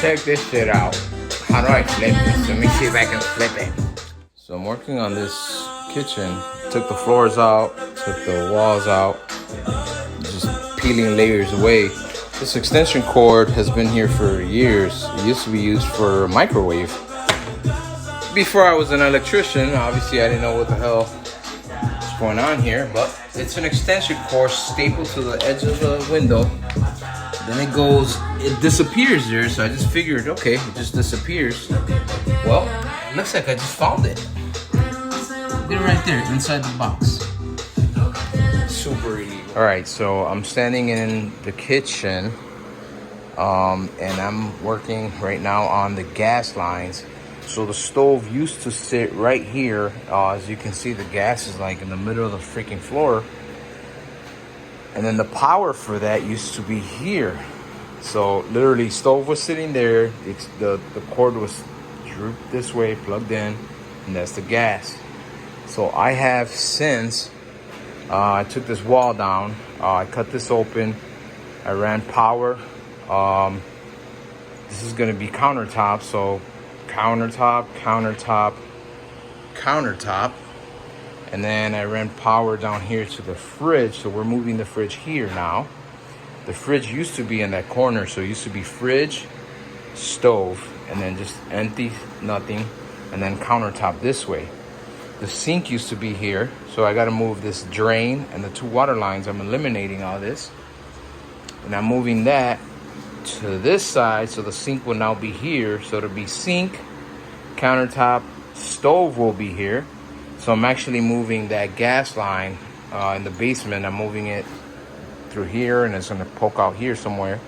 Check this shit out. How do I flip this? Let me see if I can flip it. So I'm working on this kitchen. Took the floors out, took the walls out, just peeling layers away. This extension cord has been here for years. It used to be used for a microwave. Before I was an electrician, obviously I didn't know what the hell was going on here, but it's an extension cord stapled to the edge of the window. Then it disappears there, so I just figured, okay, it just disappears. Well, it looks like I just found it. Look at it right there, inside the box. Super illegal. Alright, so I'm standing in the kitchen, and I'm working right now on the gas lines. So the stove used to sit right here. As you can see, the gas is like in the middle of the freaking floor. And then the power for that used to be here. So literally, stove was sitting there. The cord was drooped this way, plugged in, and that's the gas. So I have since, I took this wall down. I cut this open. I ran power. This is gonna be countertop. So countertop, countertop, countertop. And then I ran power down here to the fridge. So we're moving the fridge here now. The fridge used to be in that corner. So it used to be fridge, stove, and then just empty, nothing. And then countertop this way. The sink used to be here. So I got to move this drain and the two water lines. I'm eliminating all this. And I'm moving that to this side. So the sink will now be here. So it'll be sink, countertop, stove will be here. So I'm actually moving that gas line in the basement. I'm moving it through here, and it's gonna poke out here somewhere.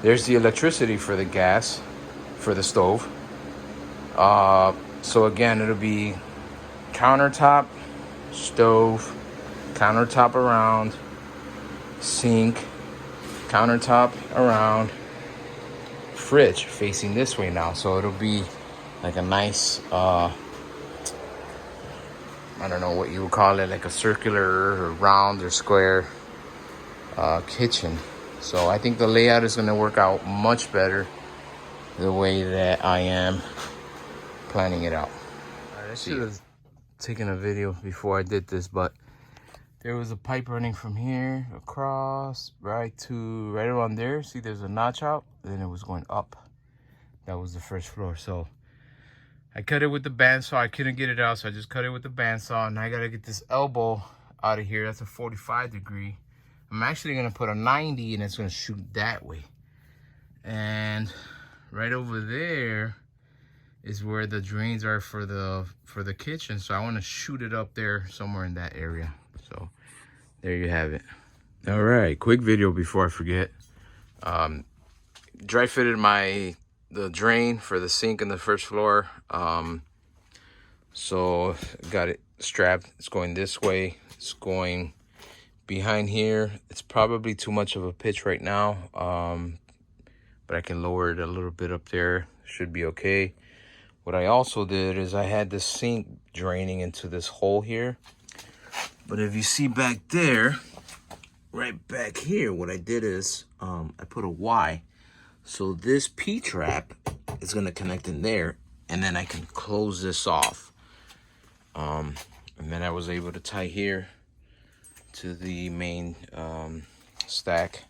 There's the electricity for the gas, for the stove. So again, it'll be countertop, stove, countertop around, sink, countertop around, fridge facing this way now. So it'll be like a nice, I don't know what you would call it, like a circular or round or square kitchen. So I think the layout is going to work out much better the way that I am planning it out. Right, I should have taken a video before I did this, but there was a pipe running from here across right around there. See, there's a notch out, then it was going up. That was the first floor. So I cut it with the bandsaw. I couldn't get it out, so I just cut it with the bandsaw. And I gotta get this elbow out of here. That's a 45 degree. I'm actually gonna put a 90 and it's gonna shoot that way. And right over there is where the drains are for the kitchen. So I wanna shoot it up there somewhere in that area. So there you have it. All right, quick video before I forget. Dry fitted the drain for the sink in the first floor. So got it strapped. It's going this way. It's going behind here. It's probably too much of a pitch right now, but I can lower it a little bit up there. Should be okay. What I also did is I had the sink draining into this hole here, but if you see back there, right back here, what I did is I put a Y. So this P-trap is going to connect in there, and then I can close this off. And then I was able to tie here to the main stack.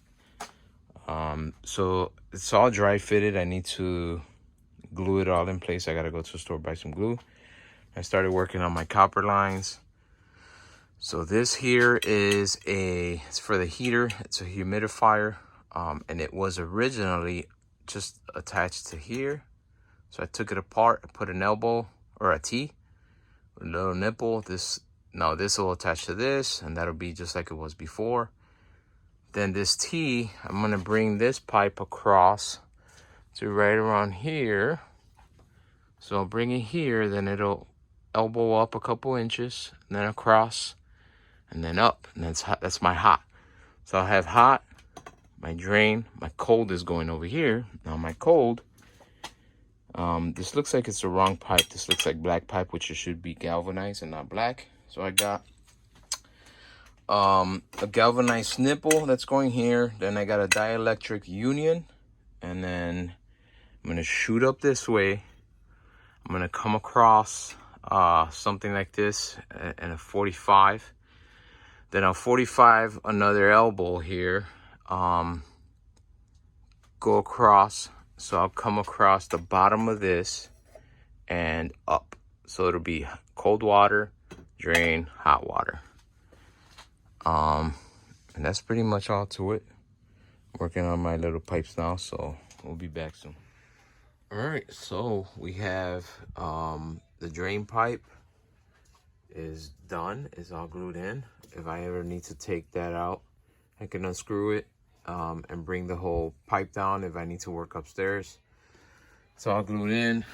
So it's all dry fitted. I need to glue it all in place. I got to go to the store, buy some glue. I started working on my copper lines. So this here it's for the heater. It's a humidifier. And it was originally just attached to here. So I took it apart, I put an elbow or a T, a little nipple. This will attach to this, and that'll be just like it was before. Then this T, I'm gonna bring this pipe across to right around here. So I'll bring it here, then it'll elbow up a couple inches, and then across, and then up, and that's my hot. So I'll have hot, my drain, my cold is going over here. Now my cold, this looks like it's the wrong pipe. This looks like black pipe, which it should be galvanized and not black. So I got a galvanized nipple that's going here. Then I got a dielectric union, and then I'm gonna shoot up this way. I'm gonna come across something like this in a 45. Then I'll 45 another elbow here. Go across. So I'll come across the bottom of this and up. So it'll be cold water, drain, hot water. And that's pretty much all to it. Working on my little pipes now, so we'll be back soon. All right, so we have the drain pipe is done, is all glued in. If I ever need to take that out, I can unscrew it and bring the whole pipe down if I need to work upstairs. It's all glued in.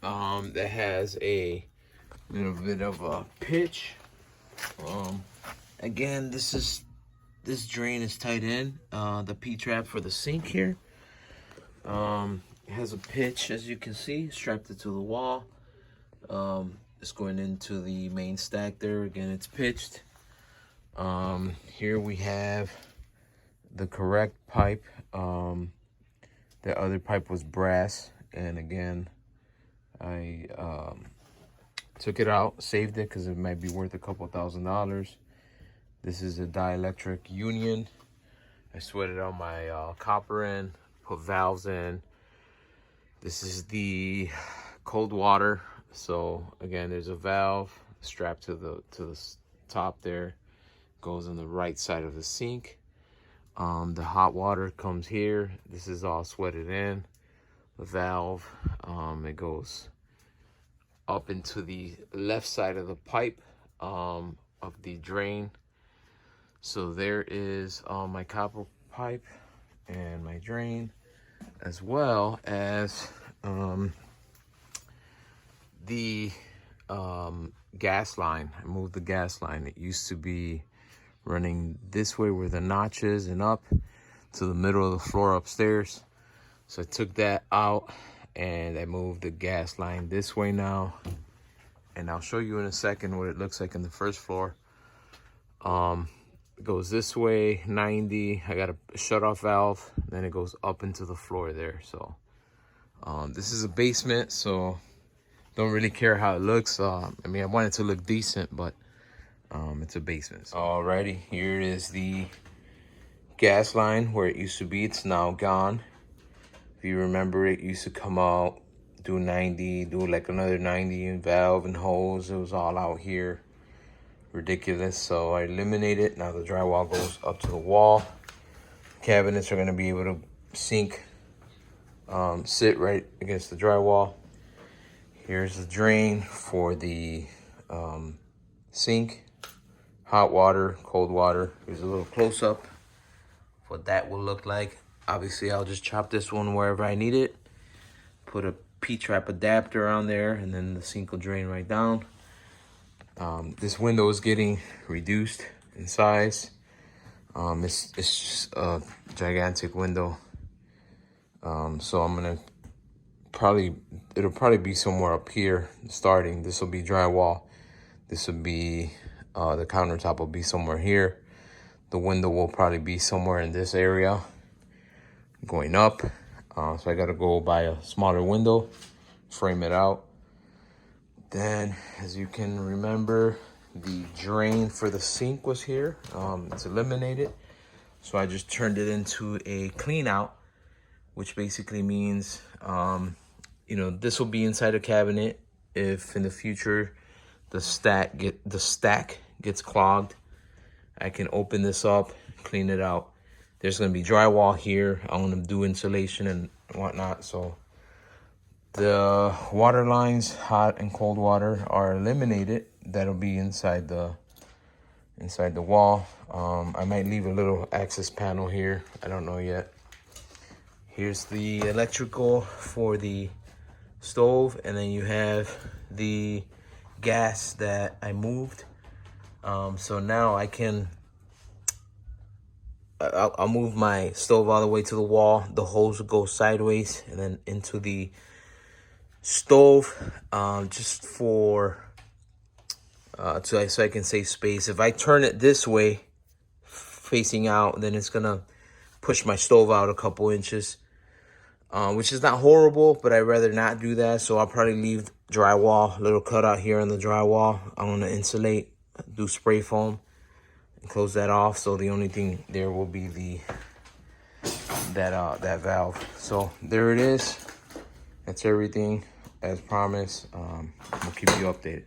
That has a little bit of a pitch. Again, this drain is tied in. The P-trap for the sink here. It has a pitch, as you can see, strapped it to the wall. It's going into the main stack there. Again, it's pitched. Here we have the correct pipe. The other pipe was brass, and again, I took it out, saved it because it might be worth a couple $1,000s. This is a dielectric union. I sweated out my copper in, put valves in. This is the cold water. So again, there's a valve strapped to the top there. Goes on the right side of the sink. The hot water comes here. This is all sweated in. The valve, it goes up into the left side of the pipe of the drain. So there is my copper pipe and my drain, as well as the gas line. I moved the gas line. It used to be running this way where the notch is and up to the middle of the floor upstairs. So I took that out and I moved the gas line this way now. And I'll show you in a second what it looks like in the first floor. It goes this way, 90. I got a shut-off valve. Then it goes up into the floor there. So this is a basement, so don't really care how it looks. I mean, I want it to look decent, but it's a basement. So. Alrighty, here is the gas line where it used to be. It's now gone. If you remember, it used to come out, do 90, do like another 90 in valve and hose. It was all out here. Ridiculous. So I eliminated it. Now the drywall goes up to the wall. Cabinets are going to be able to sit right against the drywall. Here's the drain for the sink. Hot water, cold water. Here's a little close-up what that will look like. Obviously, I'll just chop this one wherever I need it. Put a P-trap adapter on there, and then the sink will drain right down. This window is getting reduced in size. It's just a gigantic window. So I'm gonna it'll probably be somewhere up here starting. This will be drywall. This will be, the countertop will be somewhere here. The window will probably be somewhere in this area going up. So I gotta go buy a smaller window, frame it out. Then, as you can remember, the drain for the sink was here. It's eliminated. So I just turned it into a clean out, which basically means, you know, this will be inside a cabinet. If in the future the stack gets clogged, I can open this up, clean it out. There's gonna be drywall here. I'm gonna do insulation and whatnot. So the water lines, hot and cold water, are eliminated. That'll be inside the wall. I might leave a little access panel here. I don't know yet. Here's the electrical for the stove, and then you have the gas that I moved. So now I can, I'll move my stove all the way to the wall. The hose will go sideways and then into the stove, just for, so I can save space. If I turn it this way, facing out, then it's gonna push my stove out a couple inches. which is not horrible, but I'd rather not do that. So I'll probably leave drywall, little cutout here on the drywall. I'm gonna insulate, do spray foam, and close that off. So the only thing there will be that valve. So there it is. That's everything as promised. We'll keep you updated.